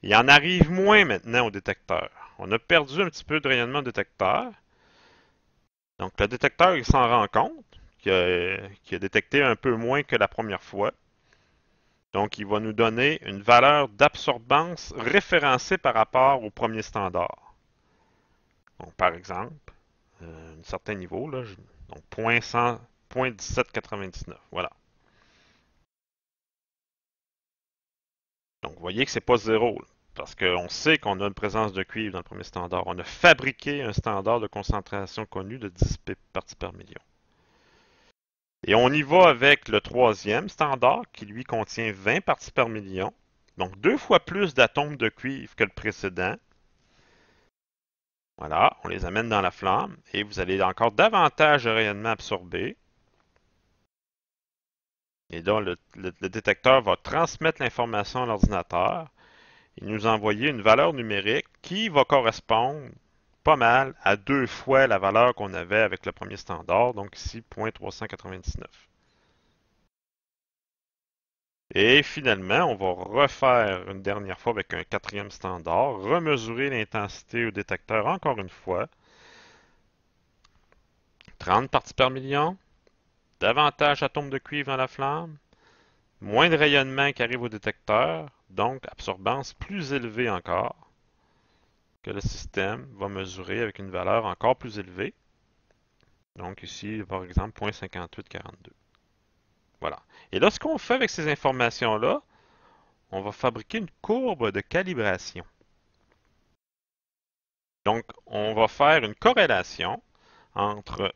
Il en arrive moins maintenant au détecteur. On a perdu un petit peu de rayonnement au détecteur. Donc, le détecteur, il s'en rend compte qu'il a détecté un peu moins que la première fois. Donc, il va nous donner une valeur d'absorbance référencée par rapport au premier standard. Donc, par exemple, un certain niveau, là, donc 0.1799. Voilà. Donc, vous voyez que c'est pas zéro, là, parce qu'on sait qu'on a une présence de cuivre dans le premier standard. On a fabriqué un standard de concentration connu de 10 parties par million. Et on y va avec le troisième standard qui lui contient 20 parties par million. Donc 2 fois plus d'atomes de cuivre que le précédent. Voilà, on les amène dans la flamme et vous allez encore davantage de rayonnement absorbé. Et donc le détecteur va transmettre l'information à l'ordinateur et nous envoyer une valeur numérique qui va correspondre pas mal à 2 fois la valeur qu'on avait avec le premier standard, donc ici 0.399. Et finalement, on va refaire une dernière fois avec un quatrième standard, remesurer l'intensité au détecteur encore une fois. 30 parties par million, davantage d'atomes de cuivre dans la flamme, moins de rayonnement qui arrive au détecteur, donc absorbance plus élevée encore, que le système va mesurer avec une valeur encore plus élevée. Donc ici, par exemple, 0.5842. Voilà. Et là, ce qu'on fait avec ces informations-là, on va fabriquer une courbe de calibration. Donc, on va faire une corrélation entre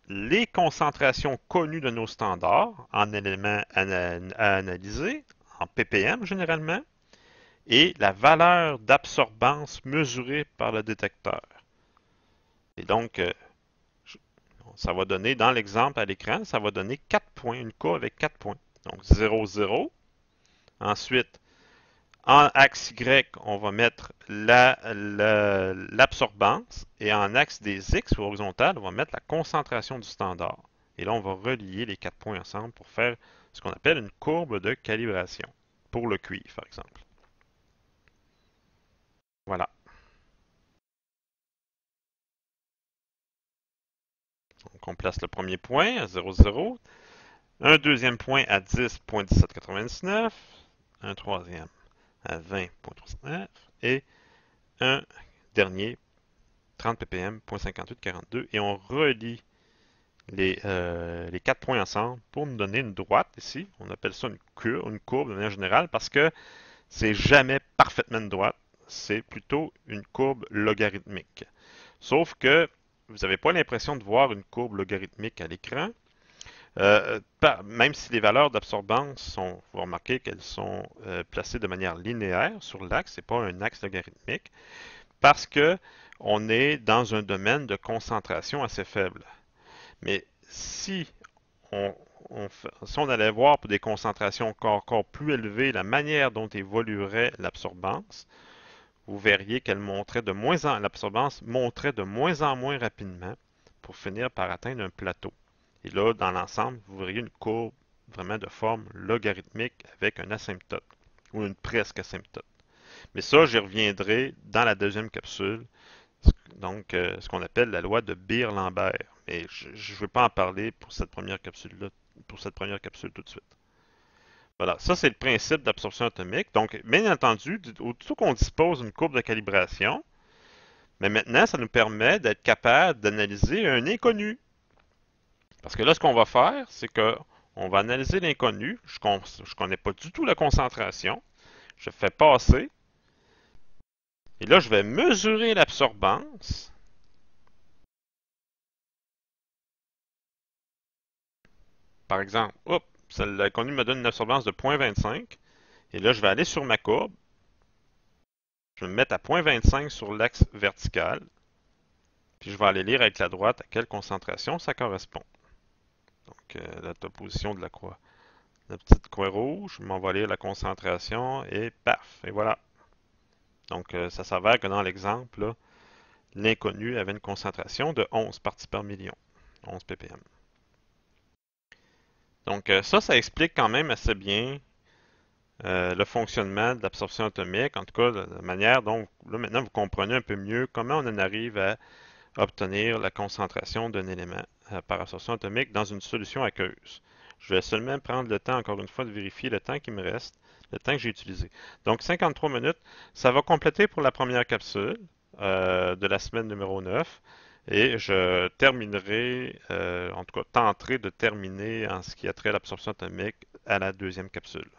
les concentrations connues de nos standards en éléments à analyser, en ppm généralement, et la valeur d'absorbance mesurée par le détecteur. Et donc, ça va donner, dans l'exemple à l'écran, ça va donner 4 points, une courbe avec 4 points. Donc 0, 0. Ensuite, en axe Y, on va mettre l'absorbance et en axe des X ou horizontal, on va mettre la concentration du standard. Et là, on va relier les 4 points ensemble pour faire ce qu'on appelle une courbe de calibration pour le cuivre, par exemple. Voilà. Donc, on place le premier point à 0, 0. Un deuxième point à 10.1799. Un troisième à 20.39. Et un dernier 30 ppm, 0.5842, et on relie les 4 points ensemble pour nous donner une droite ici. On appelle ça une courbe de manière générale parce que c'est jamais parfaitement une droite, c'est plutôt une courbe logarithmique. Sauf que vous n'avez pas l'impression de voir une courbe logarithmique à l'écran. Même si les valeurs d'absorbance sont, vous remarquez qu'elles sont placées de manière linéaire sur l'axe, ce n'est pas un axe logarithmique, parce que on est dans un domaine de concentration assez faible. Mais si si on allait voir pour des concentrations encore plus élevées la manière dont évoluerait l'absorbance, vous verriez qu'elle montrait de moins en l'absorbance montrait de moins en moins rapidement pour finir par atteindre un plateau. Et là, dans l'ensemble, vous verriez une courbe vraiment de forme logarithmique avec un asymptote ou une presque asymptote. Mais ça, j'y reviendrai dans la deuxième capsule, donc ce qu'on appelle la loi de Beer-Lambert. Mais je ne veux pas en parler pour cette première capsule-là, pour cette première capsule tout de suite. Voilà, ça c'est le principe d'absorption atomique. Donc, bien entendu, aussitôt qu'on dispose d'une courbe de calibration, mais maintenant, ça nous permet d'être capable d'analyser un inconnu. Parce que là, ce qu'on va faire, c'est que on va analyser l'inconnu. Je ne connais pas du tout la concentration. Je fais passer. Et là, je vais mesurer l'absorbance. Par exemple, hop, l'inconnu me donne une absorbance de 0.25. Et là, je vais aller sur ma courbe. Je vais me mettre à 0.25 sur l'axe vertical. Puis je vais aller lire avec la droite à quelle concentration ça correspond. Donc, la position de la croix. La petite croix rouge, je m'en vais lire la concentration et paf, et voilà. Donc, ça s'avère que dans l'exemple, l'inconnu avait une concentration de 11 parties par million, 11 ppm. Donc, ça explique quand même assez bien le fonctionnement de l'absorption atomique, en tout cas, la manière dont, là, maintenant, vous comprenez un peu mieux comment on en arrive à obtenir la concentration d'un élément par absorption atomique dans une solution aqueuse. Je vais seulement prendre le temps, encore une fois, de vérifier le temps qui me reste, le temps que j'ai utilisé. Donc, 53 minutes, ça va compléter pour la première capsule de la semaine numéro 9. Et je terminerai, en tout cas, tenterai de terminer en ce qui a trait à l'absorption atomique à la deuxième capsule.